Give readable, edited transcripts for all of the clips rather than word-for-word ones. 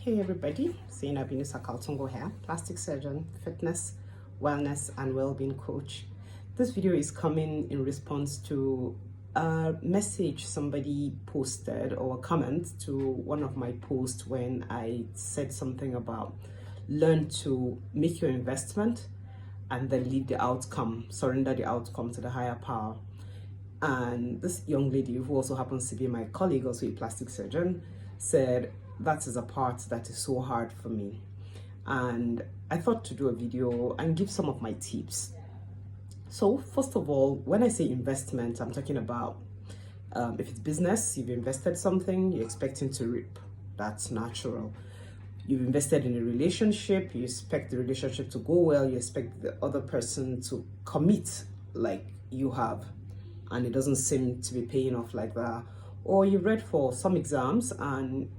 Hey everybody, Zainab Yunusa Kaltungo here, plastic surgeon, fitness, wellness and well-being coach. This video is coming in response to a message somebody posted or a comment to one of my posts when I said something about learn to make your investment and then leave the outcome, surrender the outcome to the higher power. And this young lady, who also happens to be my colleague, also a plastic surgeon, said, that is a part that is so hard for me. And I thought to do a video and give some of my tips. So first of all, when I say investment, I'm talking about if it's business, you've invested something, you're expecting to reap. That's natural. You've invested in a relationship, you expect the relationship to go well, you expect the other person to commit like you have, and it doesn't seem to be paying off like that. Or you read for some exams and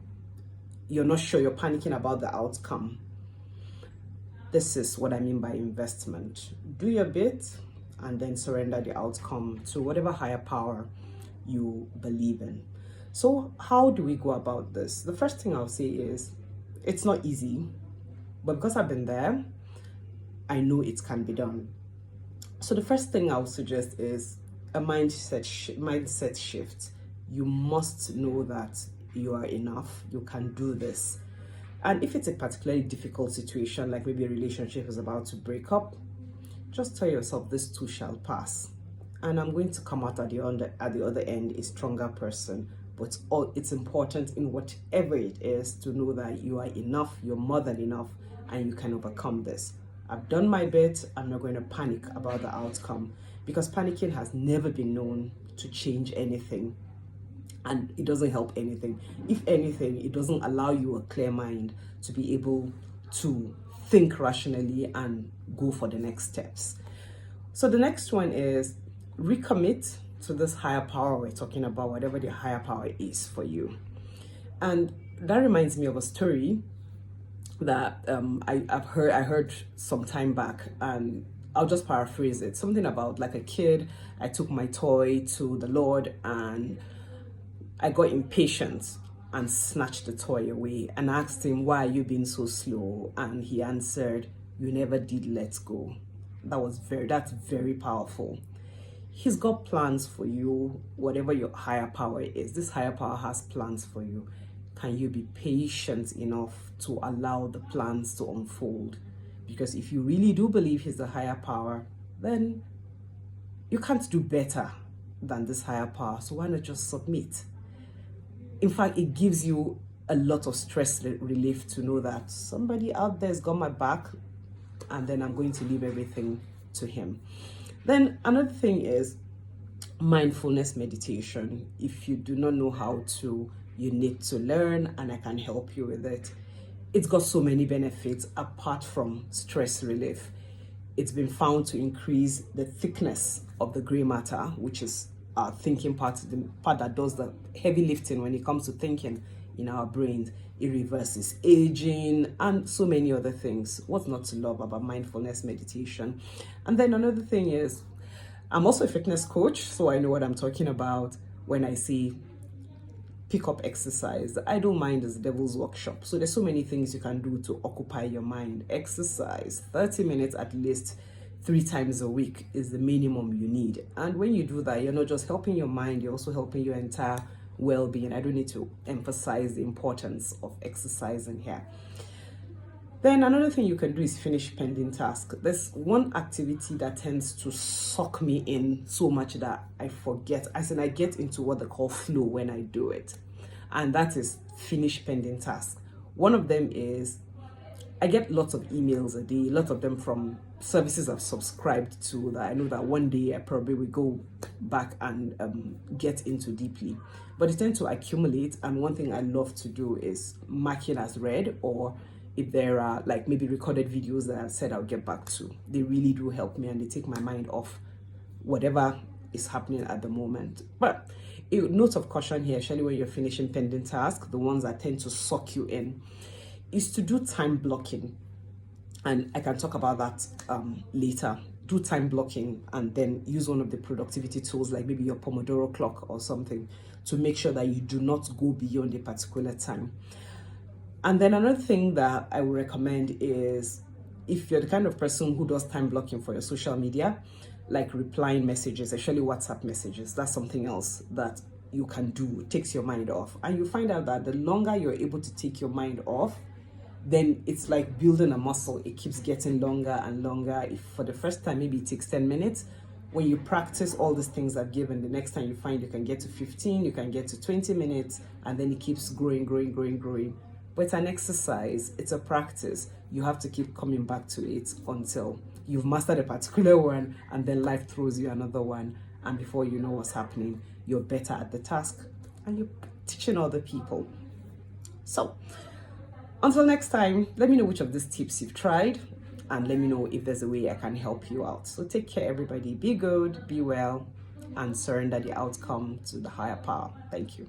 you're not sure, you're panicking about the outcome. This is what I mean by investment. Do your bit and then surrender the outcome to whatever higher power you believe in. So how do we go about this? The first thing I'll say is, it's not easy, but because I've been there, I know it can be done. So the first thing I'll suggest is a mindset shift. You must know that you are enough, you can do this. And if it's a particularly difficult situation, like maybe a relationship is about to break up, just tell yourself this too shall pass. And I'm going to come out at the other end a stronger person. But it's important in whatever it is to know that you are enough, you're more than enough, and you can overcome this. I've done my bit, I'm not going to panic about the outcome, because panicking has never been known to change anything. And it doesn't help anything. If anything, it doesn't allow you a clear mind to be able to think rationally and go for the next steps. So the next one is recommit to this higher power we're talking about, whatever the higher power is for you. And that reminds me of a story that I heard some time back, and I'll just paraphrase it. Something about like a kid, I took my toy to the Lord and I got impatient and snatched the toy away and asked him, why are you being so slow? And he answered, you never did let go. That's very powerful. He's got plans for you, whatever your higher power is. This higher power has plans for you. Can you be patient enough to allow the plans to unfold? Because if you really do believe he's the higher power, then you can't do better than this higher power. So why not just submit? In fact, it gives you a lot of stress relief to know that somebody out there has got my back, and then I'm going to leave everything to him. Then another thing is mindfulness meditation. If you do not know how to, you need to learn, and I can help you with it. It's got so many benefits apart from stress relief. It's been found to increase the thickness of the gray matter, which is our thinking part, the part that does the heavy lifting when it comes to thinking in our brains. It reverses aging and so many other things. What's not to love about mindfulness meditation? And then another thing is, I'm also a fitness coach, so I know what I'm talking about when I say pick up exercise. I don't mind as devil's workshop. So there's so many things you can do to occupy your mind. Exercise, 30 minutes at least 3 times a week is the minimum you need. And when you do that, you're not just helping your mind, you're also helping your entire well-being. I don't need to emphasize the importance of exercising here. Then another thing you can do is finish pending task. There's one activity that tends to suck me in so much that I forget, as in I get into what they call flow when I do it. And that is finish pending task. One of them is, I get lots of emails a day, lots of them from services I've subscribed to that I know that one day I probably will go back and get into deeply. But they tend to accumulate, and one thing I love to do is mark it as read, or if there are like maybe recorded videos that I've said I'll get back to. They really do help me, and they take my mind off whatever is happening at the moment. But a note of caution here, especially when you're finishing pending tasks, the ones that tend to suck you in, is to do time blocking. And I can talk about that later. Do time blocking and then use one of the productivity tools like maybe your Pomodoro clock or something to make sure that you do not go beyond a particular time. And then another thing that I would recommend is, if you're the kind of person who does time blocking for your social media, like replying messages, especially WhatsApp messages, that's something else that you can do. It takes your mind off. And you find out that the longer you're able to take your mind off, then it's like building a muscle. It keeps getting longer and longer. If for the first time maybe it takes 10 minutes, when you practice all these things I've given, the next time you find you can get to 15, you can get to 20 minutes, and then it keeps growing. But it's an exercise, it's a practice. You have to keep coming back to it until you've mastered a particular one, and then life throws you another one. And before you know what's happening, you're better at the task and you're teaching other people. So, until next time, let me know which of these tips you've tried, and let me know if there's a way I can help you out. So take care, everybody. Be good, be well, and surrender the outcome to the higher power. Thank you.